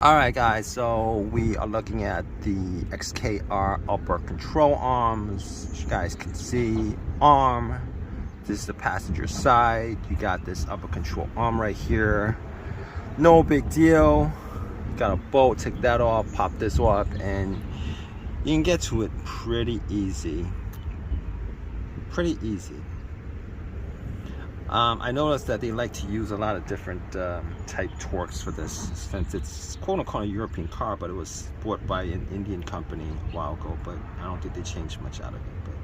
Alright guys, so we are looking at the XKR upper control arms. As you guys can see, arm. This is the passenger side. You got this upper control arm right here. No big deal. Got a bolt, take that off, pop this up, and you can get to it pretty easy. Pretty easy. I noticed that they like to use a lot of different type torques for this, since it's quote-unquote a European car, but it was bought by an Indian company a while ago, but I don't think they changed much out of it. But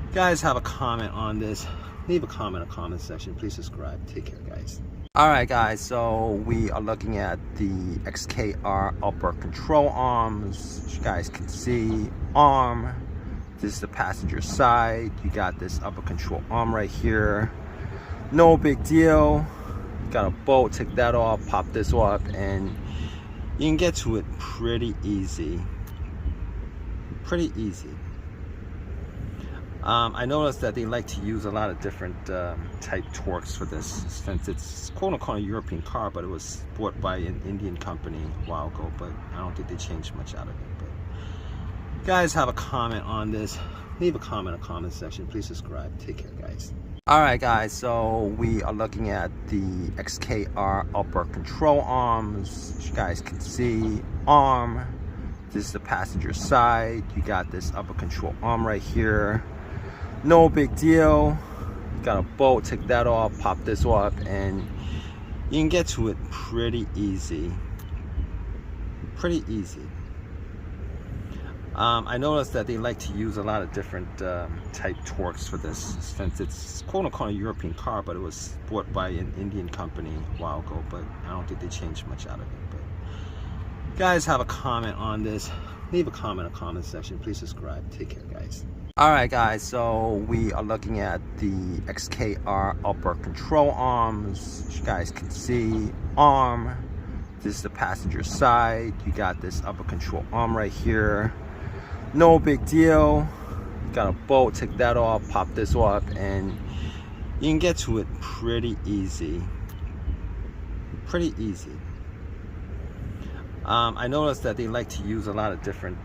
if you guys have a comment on this, leave a comment in the comment section. Please subscribe. Take care, guys. Alright guys, so we are looking at the XKR upper control arms. As you guys can see, arm. This is the passenger side. You got this upper control arm right here. No big deal. Got a bolt, take that off, pop this up, and you can get to it pretty easy. Pretty easy. I noticed that they like to use a lot of different type torques for this, since it's quote-unquote a European car, but it was bought by an Indian company a while ago, but I don't think they changed much out of it. But if you guys have a comment on this, leave a comment in the comment section. Please subscribe. Take care, guys. Alright guys, so we are looking at the XKR upper control arms. As you guys can see, arm. This is the passenger side. You got this upper control arm right here. No big deal. Got a bolt, take that off, pop this up, and you can get to it pretty easy. Pretty easy. I noticed that they like to use a lot of different type torques for this, since it's quote-unquote a European car, but it was bought by an Indian company a while ago, but I don't think they changed much out of it. But if you guys have a comment on this, leave a comment in the comment section. Please subscribe. Take care, guys. Alright guys, so we are looking at the XKR upper control arms. As you guys can see, arm. This is the passenger side. You got this upper control arm right here. No big deal. Got a bolt, take that off, pop this up, and you can get to it pretty easy. Pretty easy. I noticed that they like to use a lot of different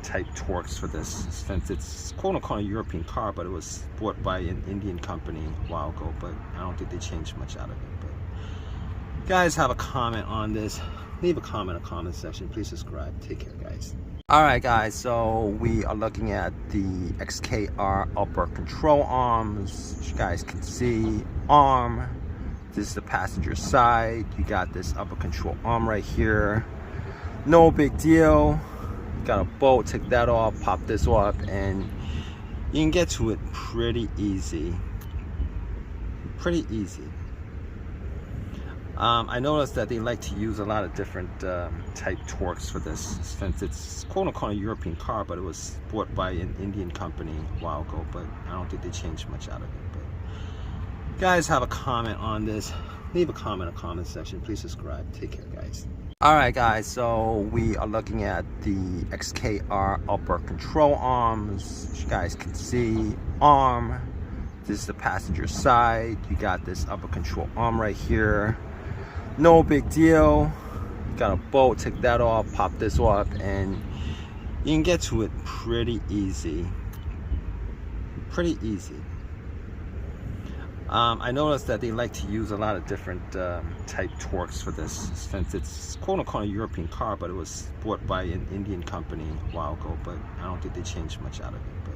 type torques for this, since it's quote-unquote a European car, but it was bought by an Indian company a while ago, but I don't think they changed much out of it. But if you guys have a comment on this, leave a comment in the comment section. Please subscribe. Take care, guys. Alright guys, so we are looking at the XKR upper control arms. As you guys can see, arm. This is the passenger side. You got this upper control arm right here. No big deal. Got a bolt, take that off, pop this up, and you can get to it pretty easy. Pretty easy. I noticed that they like to use a lot of different type torques for this, since it's quote-unquote a European car, but it was bought by an Indian company a while ago, but I don't think they changed much out of it. But if you guys have a comment on this, leave a comment in the comment section. Please subscribe. Take care, guys. Alright guys, so we are looking at the XKR upper control arms. As you guys can see, arm. This is the passenger side. You got this upper control arm right here. No big deal. Got a bolt, take that off, pop this up, and you can get to it pretty easy. Pretty easy. I noticed that they like to use a lot of different type torques for this, since it's quote-unquote a European car, but it was bought by an Indian company a while ago, but I don't think they changed much out of it. But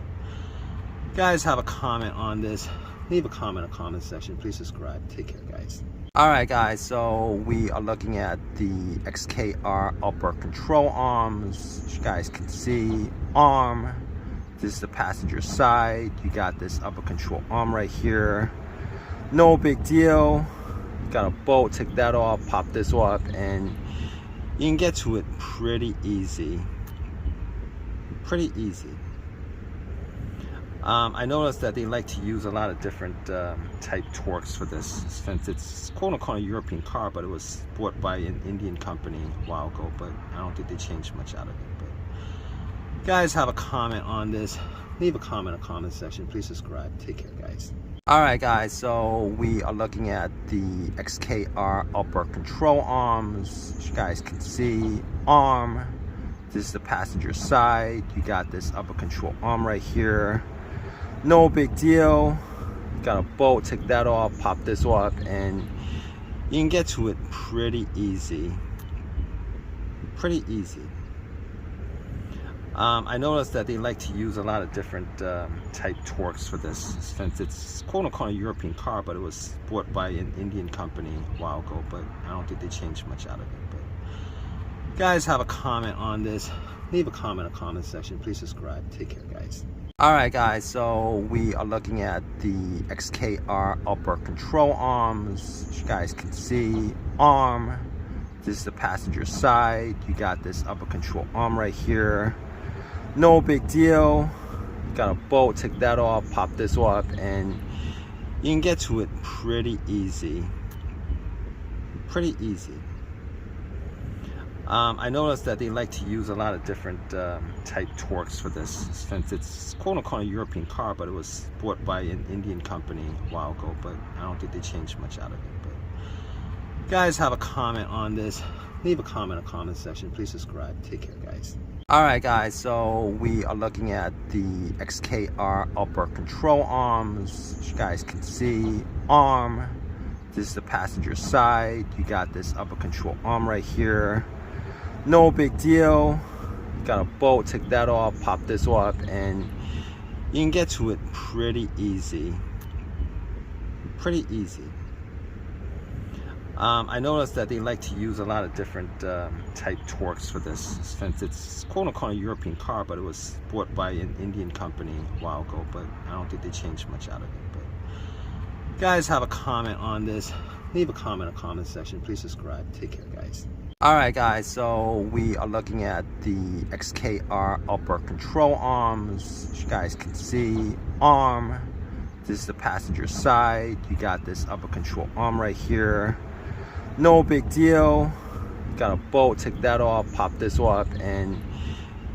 if you guys have a comment on this, leave a comment in the comment section. Please subscribe. Take care, guys. Alright guys, so we are looking at the XKR upper control arms. As you guys can see, arm. This is the passenger side. You got this upper control arm right here. No big deal. Got a bolt, take that off, pop this up, and you can get to it pretty easy. Pretty easy. I noticed that they like to use a lot of different type torques for this, since it's quote-unquote a European car, but it was bought by an Indian company a while ago, but I don't think they changed much out of it. But if you guys have a comment on this, leave a comment in the comment section. Please subscribe. Take care, guys. Alright guys, so we are looking at the XKR upper control arms. As you guys can see, arm. This is the passenger side. You got this upper control arm right here. No big deal. Got a bolt, take that off, pop this off, and you can get to it pretty easy. Pretty easy. I noticed that they like to use a lot of different type torques for this, since it's quote-unquote a European car, but it was bought by an Indian company a while ago, but I don't think they changed much out of it. But if you guys have a comment on this, leave a comment in the comment section. Please subscribe. Take care, guys. Alright guys, so we are looking at the XKR upper control arms. As you guys can see, arm. This is the passenger side. You got this upper control arm right here. No big deal. Got a bolt, take that off, pop this off, and you can get to it pretty easy. Pretty easy. I noticed that they like to use a lot of different type torques for this, since it's quote-unquote a European car, but it was bought by an Indian company a while ago, but I don't think they changed much out of it. But if you guys have a comment on this, leave a comment in the comment section. Please subscribe. Take care, guys. Alright guys, so we are looking at the XKR upper control arms. As you guys can see, arm. This is the passenger side. You got this upper control arm right here. No big deal. Got a bolt, take that off, pop this off, and you can get to it pretty easy. Pretty easy. I noticed that they like to use a lot of different type torques for this, since it's quote-unquote a European car, but it was bought by an Indian company a while ago, but I don't think they changed much out of it. But if you guys have a comment on this, leave a comment in the comment section. Please subscribe. Take care, guys. Alright guys, so we are looking at the XKR upper control arms. As you guys can see, arm. This is the passenger side. You got this upper control arm right here. No big deal. Got a bolt, take that off, pop this off, and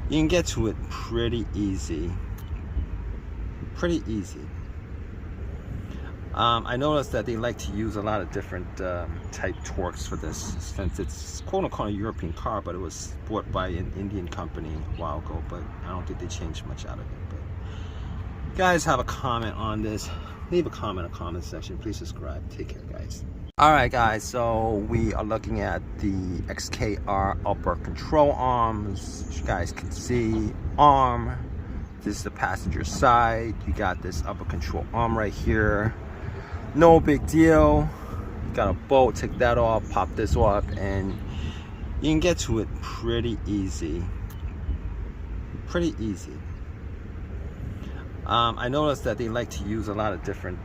you can get to it pretty easy. Pretty easy. I noticed that they like to use a lot of different type torques for this, since it's quote-unquote a European car, but it was bought by an Indian company a while ago, but I don't think they changed much out of it. But if you guys have a comment on this, leave a comment in the comment section. Please subscribe. Take care, guys. Alright guys, so we are looking at the XKR upper control arms. As you guys can see, arm. This is the passenger side. You got this upper control arm right here. No big deal. Got a bolt, take that off, pop this off, and you can get to it pretty easy. Pretty easy. I noticed that they like to use a lot of different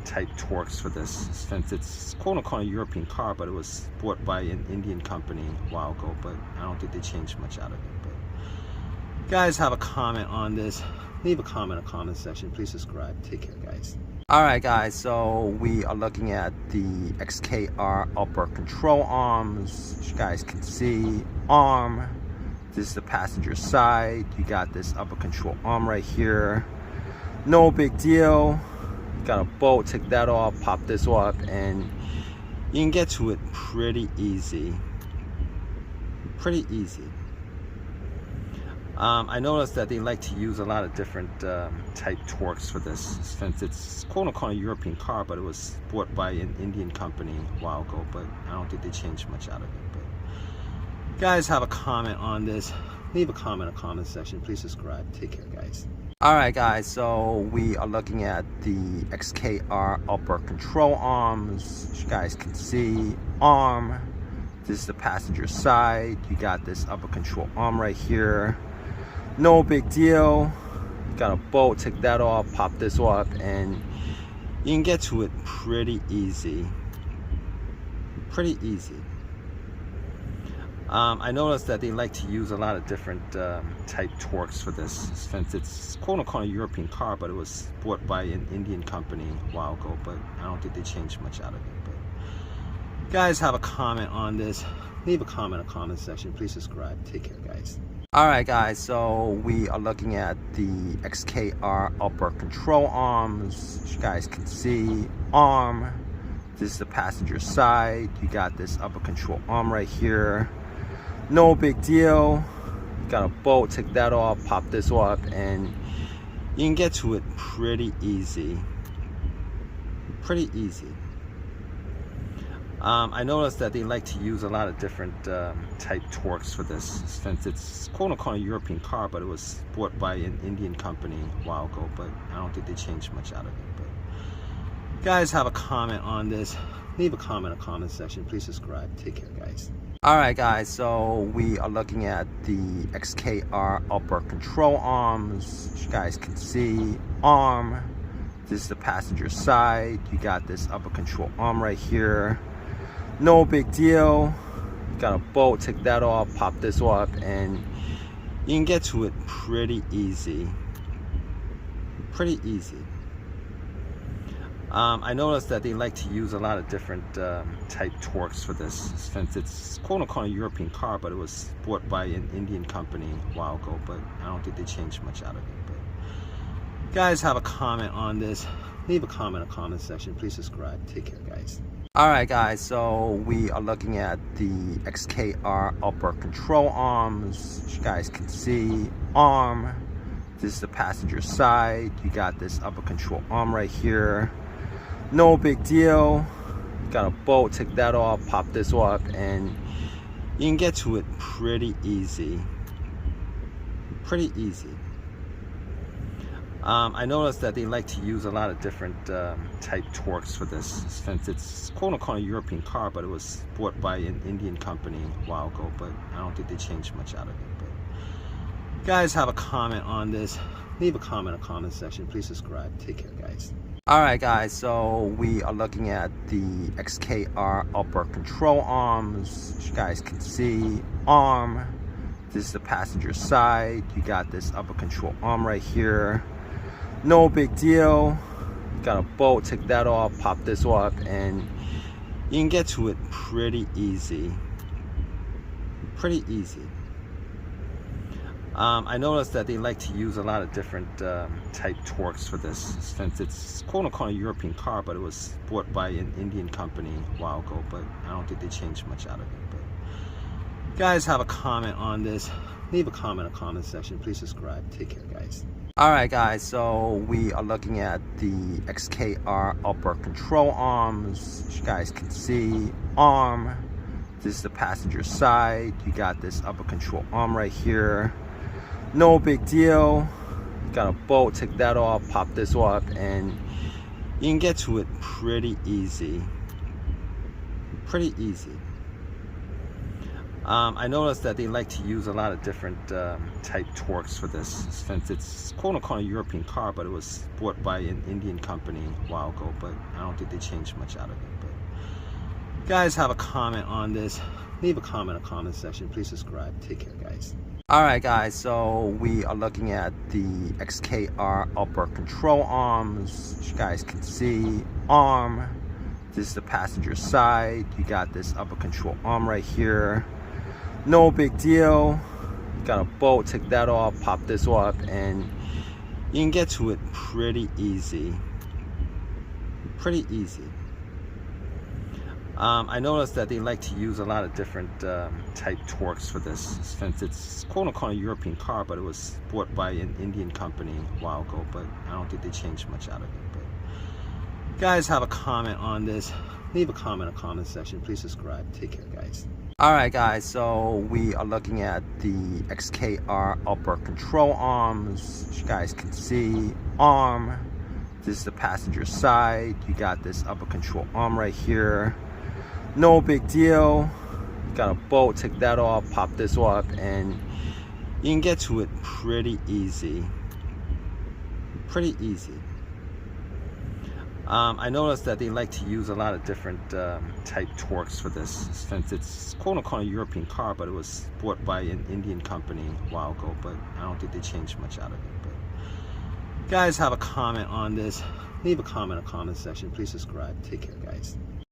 type torques for this, since it's quote-unquote a European car, but it was bought by an Indian company a while ago, but I don't think they changed much out of it. But if you guys have a comment on this, leave a comment in the comment section. Please subscribe. Take care, guys. Alright guys, so we are looking at the XKR upper control arms. As you guys can see, arm. This is the passenger side. You got this upper control arm right here. No big deal. Got a bolt, take that off, pop this off, and you can get to it pretty easy. Pretty easy. I noticed that they like to use a lot of different type torques for this, since it's quote-unquote a European car, but it was bought by an Indian company a while ago, but I don't think they changed much out of it. But if you guys have a comment on this, leave a comment in the comment section. Please subscribe. Take care, guys. Alright guys, so we are looking at the XKR upper control arms. As you guys can see, arm. This is the passenger side. You got this upper control arm right here. No big deal. Got a bolt, take that off, pop this off, and you can get to it pretty easy. Pretty easy. I noticed that they like to use a lot of different type torques for this, since it's quote-unquote a European car, but it was bought by an Indian company a while ago, but I don't think they changed much out of it. But if you guys have a comment on this, leave a comment in the comment section. Please subscribe. Take care, guys. Alright guys, so we are looking at the XKR upper control arms. As you guys can see, arm. This is the passenger side. You got this upper control arm right here. No big deal. Got a bolt, take that off, pop this up, and you can get to it pretty easy. Pretty easy. I noticed that they like to use a lot of different type torques for this, since it's quote-unquote a European car, but it was bought by an Indian company a while ago, but I don't think they changed much out of it. But if you guys have a comment on this, leave a comment in the comment section. Please subscribe. Take care, guys. Alright guys, so we are looking at the XKR upper control arms. As you guys can see, arm. This is the passenger side. You got this upper control arm right here. No big deal. Got a bolt, take that off, pop this up, and you can get to it pretty easy. Pretty easy. I noticed that they like to use a lot of different type torques for this, since it's quote-unquote a European car, but it was bought by an Indian company a while ago, but I don't think they changed much out of it. But if you guys have a comment on this, leave a comment in the comment section. Please subscribe. Take care, guys. Alright guys, so we are looking at the XKR upper control arms. As you guys can see, arm. This is the passenger side. You got this upper control arm right here. No big deal. Got a bolt, take that off, pop this up, and you can get to it pretty easy. Pretty easy. I noticed that they like to use a lot of different type torques for this, since it's quote-unquote a European car, but it was bought by an Indian company a while ago, but I don't think they changed much out of it. But if you guys have a comment on this, leave a comment in the comment section. Please subscribe. Take care, guys. Alright guys, so we are looking at the XKR upper control arms. As you guys can see, arm. This is the passenger side. You got this upper control arm right here. No big deal. Got a bolt, take that off, pop this up, and you can get to it pretty easy. Pretty easy. I noticed that they like to use a lot of different type torques for this, since it's quote-unquote a European car, but it was bought by an Indian company a while ago, but I don't think they changed much out of it. But if you guys have a comment on this, leave a comment in the comment section. Please subscribe. Take care, guys. Alright guys, so we are looking at the XKR upper control arms. As you guys can see, arm. This is the passenger side. You got this upper control arm right here. No big deal. Got a bolt, take that off, pop this up, and you can get to it pretty easy. Pretty easy. I noticed that they like to use a lot of different type torques for this, since it's quote-unquote a European car, but it was bought by an Indian company a while ago, but I don't think they changed much out of it. But if you guys have a comment on this, leave a comment in the comment section. Please subscribe. Take care, guys. Alright guys, so we are looking at the XKR upper control arms. As you guys can see, arm. This is the passenger side. You got this upper control arm right here. No big deal. Got a bolt, take that off, pop this up, and you can get to it pretty easy. Pretty easy. I noticed that they like to use a lot of different type torques for this, since it's quote-unquote a European car, but it was bought by an Indian company a while ago, but I don't think they changed much out of it. But if you guys have a comment on this, leave a comment in the comment section. Please subscribe. Take care, guys. Alright guys, so we are looking at the XKR upper control arms. As you guys can see, arm. This is the passenger side. You got this upper control arm right here. No big deal. Got a bolt, take that off, pop this up, and you can get to it pretty easy. Pretty easy. I noticed that they like to use a lot of different type torques for this, since it's quote-unquote a European car, but it was bought by an Indian company a while ago, but I don't think they changed much out of it. But if you guys have a comment on this, leave a comment in the comment section. Please subscribe. Take care, guys.